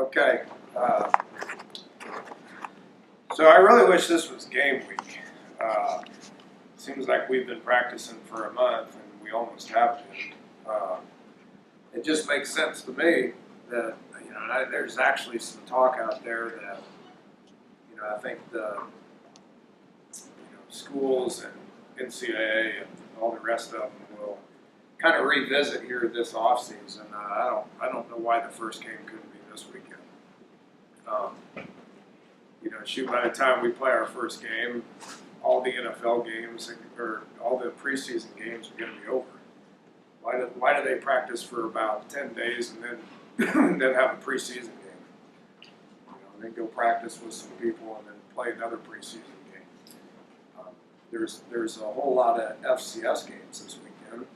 Okay. So I really wish this was game week. Seems like we've been practicing for a month and we almost have been. It just makes sense to me that there's actually some talk out there that I think the schools and NCAA and all the rest of them will kind of revisit here this offseason. I don't know why the first game couldn't be this weekend. Shoot, by the time we play our first game, all the NFL games or all the preseason games are going to be over. Why do they practice for about 10 days and then have a preseason game? Then go practice with some people and then play another preseason game. There's a whole lot of FCS games this weekend.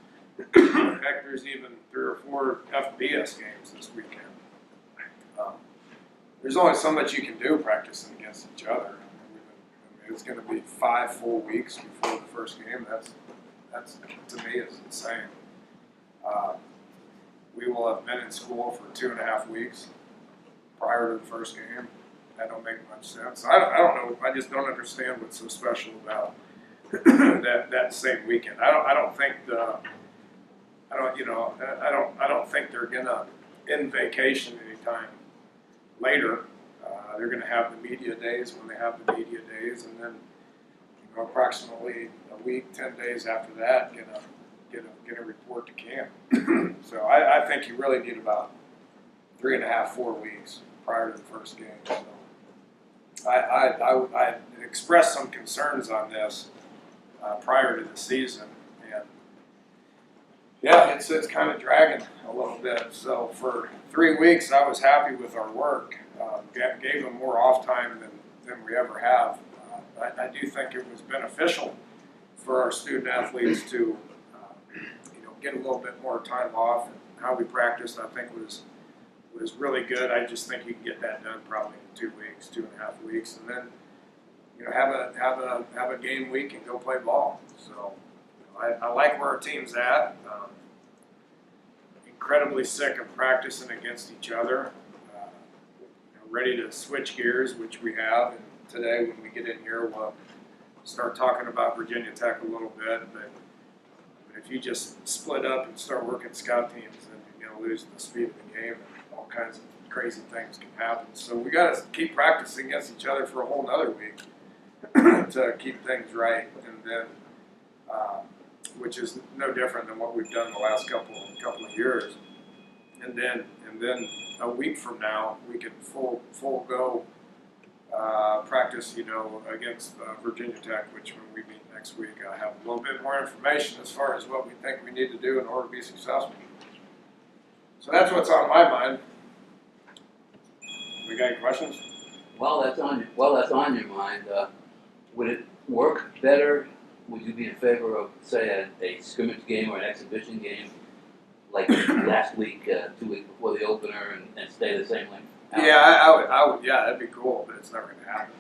In fact, there's even 3 or 4 FBS games this weekend. There's only so much you can do practicing against each other. It's going to be 5 full weeks before the first game. That's to me is insane. We will have been in school for 2.5 weeks prior to the first game. That don't make much sense. I don't know. I just don't understand what's so special about that same weekend. I don't think they're gonna end vacation anytime later. They're going to have the media days when they have the media days, and then approximately a week, 10 days after that, get a report to camp. So I think you really need about 3.5, 4 weeks prior to the first game. So I expressed some concerns on this prior to the season, and yeah, it's kind of dragging a little bit. So for 3 weeks, I was happy with our work. Gave them more off time than we ever have. I do think it was beneficial for our student athletes to get a little bit more time off. And how we practiced, I think, was really good. I just think you can get that done probably in 2 weeks, 2.5 weeks, and then have a game week and go play ball. So I like where our team's at. Incredibly sick of practicing against each other. Ready to switch gears, which we have. And today, when we get in here, we'll start talking about Virginia Tech a little bit. But if you just split up and start working scout teams, then you're going to lose the speed of the game, and all kinds of crazy things can happen. So we got to keep practicing against each other for a whole nother week to keep things right, and then which is no different than what we've done the last couple of years. And then a week from now, we can full go practice, against Virginia Tech, which when we meet next week, I have a little bit more information as far as what we think we need to do in order to be successful. So that's what's on my mind. We got any questions? Well, that's on your mind. Would it work better? Would you be in favor of, say, a scrimmage game or an exhibition game, like last week, 2 weeks before the opener, and stay the same length? Yeah, I would. Yeah, that'd be cool, but it's never going to happen.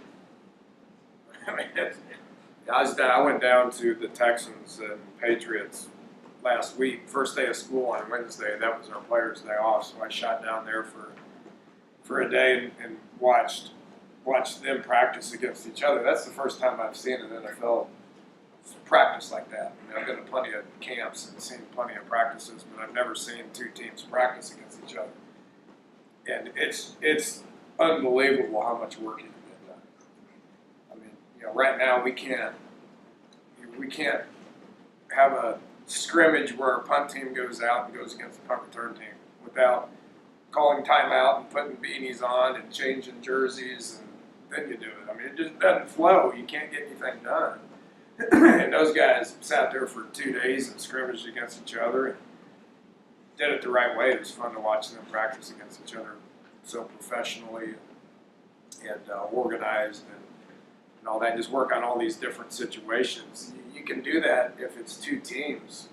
I went down to the Texans and Patriots last week, first day of school on Wednesday. That was our players' day off, so I shot down there for a day and watched them practice against each other. That's the first time I've seen an NFL practice like that. I've been to plenty of camps and seen plenty of practices, but I've never seen 2 teams practice against each other. And it's unbelievable how much work you can get done. I mean, right now we can't have a scrimmage where our punt team goes out and goes against the punt return team without calling timeout and putting beanies on and changing jerseys, and then you do it. I mean, it just doesn't flow. You can't get anything done. And those guys sat there for 2 days and scrimmaged against each other and did it the right way. It was fun to watch them practice against each other so professionally and organized and all that. Just work on all these different situations. You can do that if it's 2 teams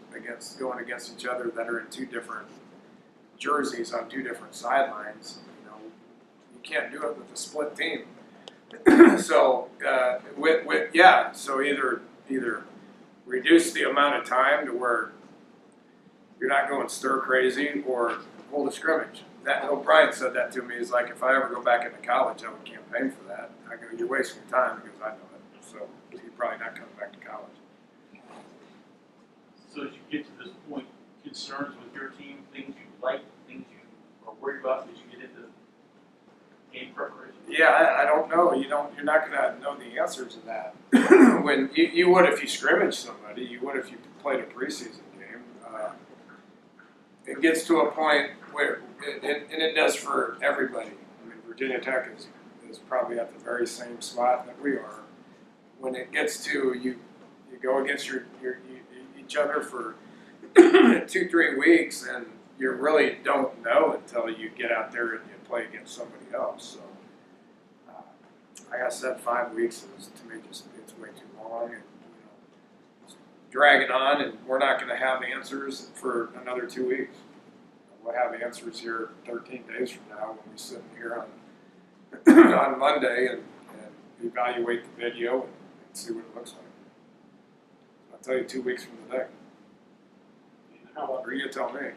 going against each other that are in 2 different jerseys on 2 different sidelines. You can't do it with a split team. So so either reduce the amount of time to where you're not going stir crazy, or hold a scrimmage. that O'Brien said that to me. He's like, if I ever go back into college, I would campaign for that. I go, you're wasting your time because I know it. So he's probably not coming back to college. So as you get to this point, concerns with your team, things you like, things you are worried about as you get into game preparation? Yeah, I don't know. You're not going to know the answers to that. When you would if you scrimmaged somebody, you would if you played a preseason game. It gets to a point where, and it does for everybody. I mean, Virginia Tech is probably at the very same spot that we are. When it gets to you go against each other for 2-3 weeks, and you really don't know until you get out there and you play against somebody else. So, like I said, 5 weeks is to me just it's way too long, and it's dragging on, and we're not going to have answers for another 2 weeks. We'll have answers here 13 days from now when we sit here on on Monday and evaluate the video and see what it looks like. I'll tell you 2 weeks from today. How about, Or you tell me.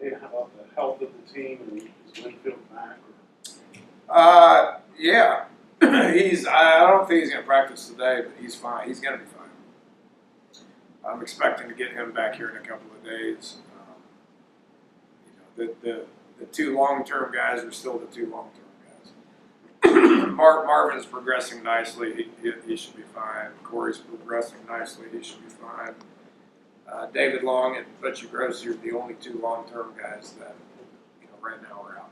hey, how about the health of the team and is Winfield back? Or? Yeah. I don't think he's going to practice today, but he's fine. He's going to be fine. I'm expecting to get him back here in a couple of days. The two long-term guys are still the two long-term guys. Marvin's progressing nicely. He should be fine. Corey's progressing nicely. He should be fine. David Long and Butchie Gross are the only two long-term guys that right now are out.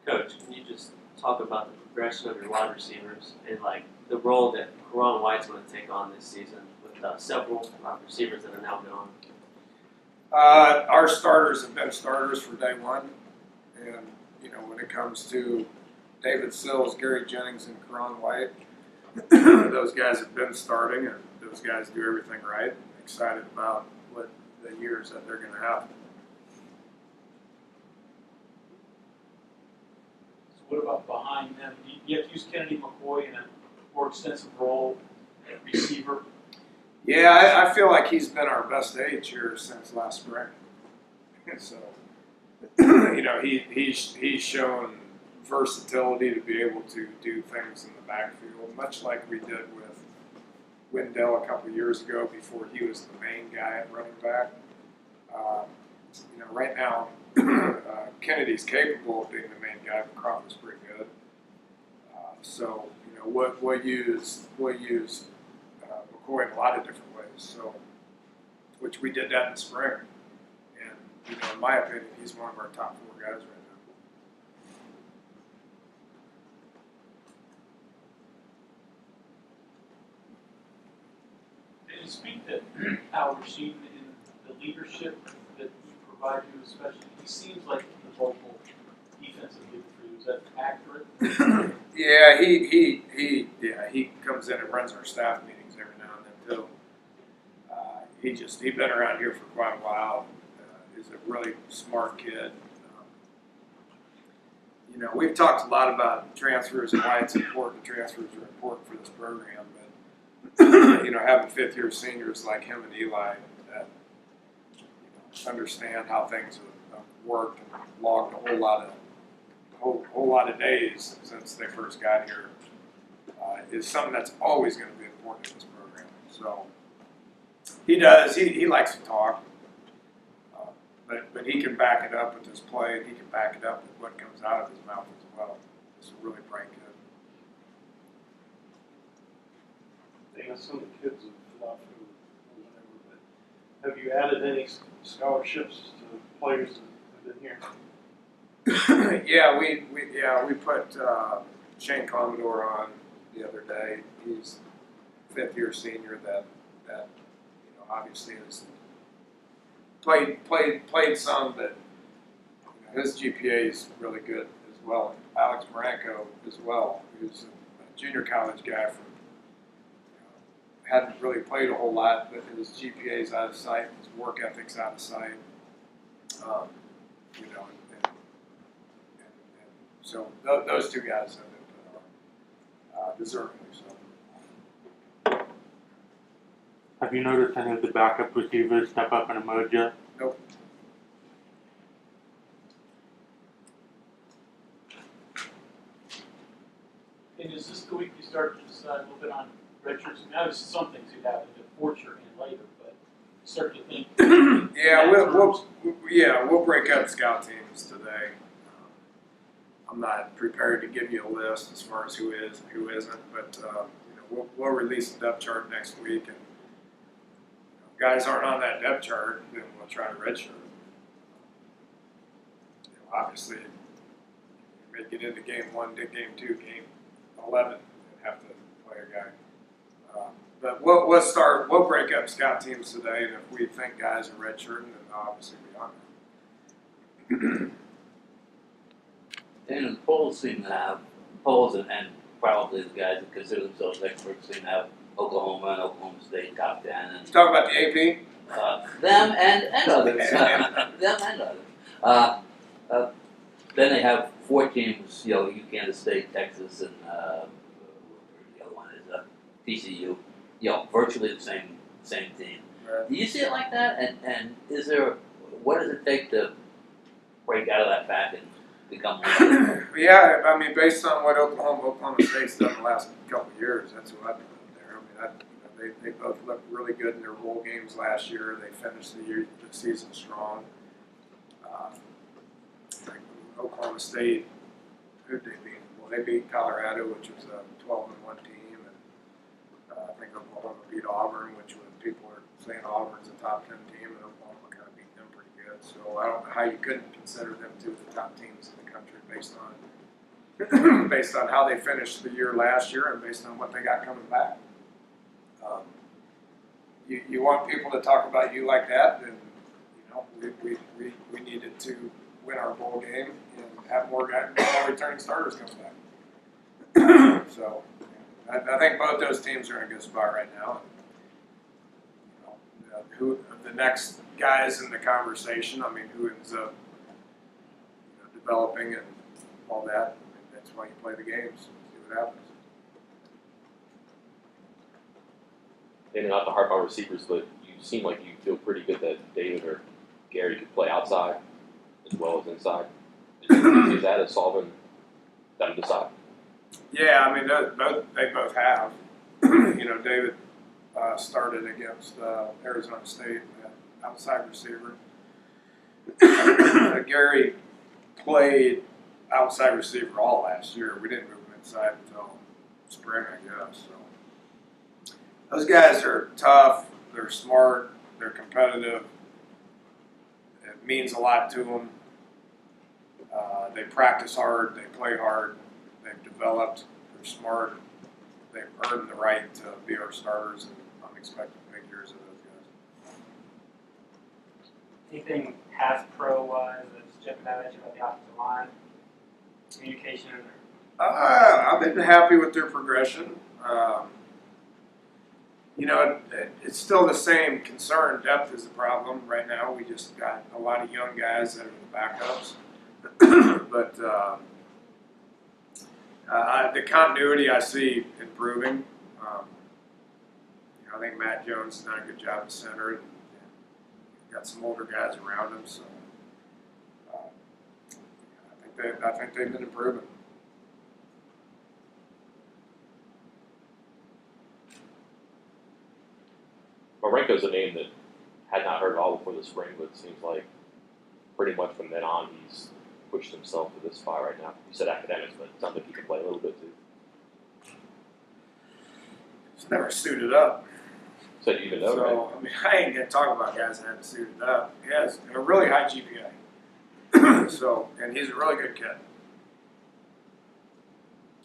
Coach, can you just talk about the progression of your wide receivers and like the role that Karan White's going to take on this season with several receivers that are now gone? Our starters have been starters for day one, and when it comes to David Sills, Gary Jennings, and Karan White, those guys have been starting, and those guys do everything right. I'm excited about what the years that they're going to have. So what about behind them? You have to use Kennedy McCoy in a more extensive role at receiver. Yeah, I feel like he's been our best age here since last spring. So, he's shown versatility to be able to do things in the backfield, much like we did with Wendell a couple of years ago before he was the main guy at running back. Right now, Kennedy's capable of being the main guy, but Crawford's pretty good. So, we'll use McCoy in a lot of different ways. So, which we did that in the spring, and in my opinion, he's one of our top 4 guys right now. And you speak to how we're seeing in the leadership that you provide you, especially. He seems like the vocal defensive leader for you. Is that accurate? Yeah, he comes in and runs our staff meetings every now and then too. He's been around here for quite a while. He's a really smart kid. We've talked a lot about transfers and why it's important. Transfers are important for this program, but having 5th-year seniors like him and Eli that understand how things have worked and logged a whole lot of days since they first got here is something that's always going to be important in this program. So he does. He likes to talk, but he can back it up with his play, and he can back it up with what comes out of his mouth as well. He's a really bright kid. Some of the kids have left or whatever, but have you added any scholarships to players that have been here? Yeah, we put Shane Commodore on the other day. He's 5th-year senior that obviously has played some, but his GPA is really good as well. Alex Maranko as well, who's a junior college guy from hadn't really played a whole lot, but his GPA is out of sight, his work ethic's out of sight. So those 2 guys have been put on deservingly so. Have you noticed any of the backup receivers step up and emerge yet? Nope. And is this the week you start to decide a little bit on redshirts? I mean, obviously some things you'd have to force your hand later, but start to think. Yeah, we'll break up scout teams today. I'm not prepared to give you a list as far as who is and who isn't, but we'll release a depth chart next week, and if guys aren't on that depth chart, then we'll try to redshirt. Obviously, you may get into game 1, game 2, game 11, and have to play a guy. But we'll break up scout teams today, and if we think guys are redshirting, then they'll obviously be on there. And the polls seem to have, polls and probably the guys that consider themselves experts seem to have Oklahoma and Oklahoma State top 10. And, Talk about the AP. them and others. Them and others. Then they have 4 teams, Kansas State, Texas, and the other one is TCU. Virtually the same team. Right. Do you see it like that? And is there, what does it take to break out of that pack and become one? Yeah, I mean, based on what Oklahoma State's done the last couple of years, that's who I put there. I mean, they both looked really good in their bowl games last year. They finished the season strong. Oklahoma State, who'd they beat? Well, they beat Colorado, which was a 12-1 team, and I think Oklahoma beat Auburn, which was, people are saying Auburn's a top 10 team, and Oklahoma kind of beat them pretty good. So I don't know how you couldn't consider them two of the top teams in the country based on how they finished the year last year and based on what they got coming back. You want people to talk about you like that, then we needed to win our bowl game and have more returning starters come back. So I think both those teams are in a good spot right now. Who the next guys in the conversation? I mean, who ends up developing and all that? That's why you play the games. See what happens. Maybe not to harp on receivers, but you seem like you feel pretty good that David or Gary could play outside as well as inside. Is that a solving them to decide? Yeah, I mean, they both have. David started against Arizona State, outside receiver. Gary played outside receiver all last year. We didn't move him inside until spring, I guess. So those guys are tough. They're smart. They're competitive. It means a lot to them. They practice hard. They play hard. They've developed. They're smart. They've earned the right to be our starters, and I'm expecting big years of those guys. Anything pass pro wise that's jumping out at you about the offensive line, communication? I've been happy with their progression. It's still the same concern. Depth is the problem right now. We just got a lot of young guys that are the backups. But the continuity I see improving. I think Matt Jones has done a good job at center, and got some older guys around him. So I think they've been improving. Marenko's a name that had not heard at all before the spring, but it seems like pretty much from then on he's pushed himself to this spot right now. You said academics, but it sounds like he can play a little bit too. It's never suited up. So you even know, right? So, I mean, I ain't going to talk about guys that haven't suited up. He has a really high GPA. So, and he's a really good kid.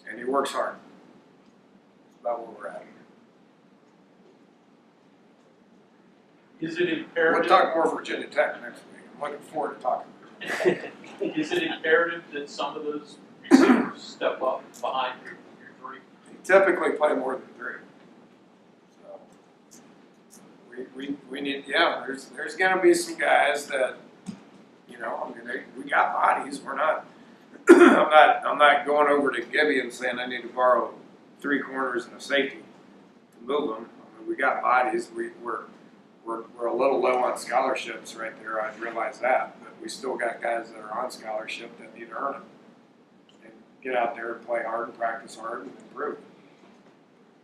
And he works hard. That's about where we're at. Is it We'll imperative? talk more Virginia Tech next week. I'm looking forward to talking to them. Is it imperative that some of those receivers step up behind your three? He typically play more than 3. So we need, there's going to be some guys that, we got bodies. We're not, I'm not going over to Gibby and saying I need to borrow 3 corners and a safety to move them. I mean, we got bodies. We're a little low on scholarships right there. I realize that, but we still got guys that are on scholarship that need to earn them. And get out there and play hard and practice hard and improve.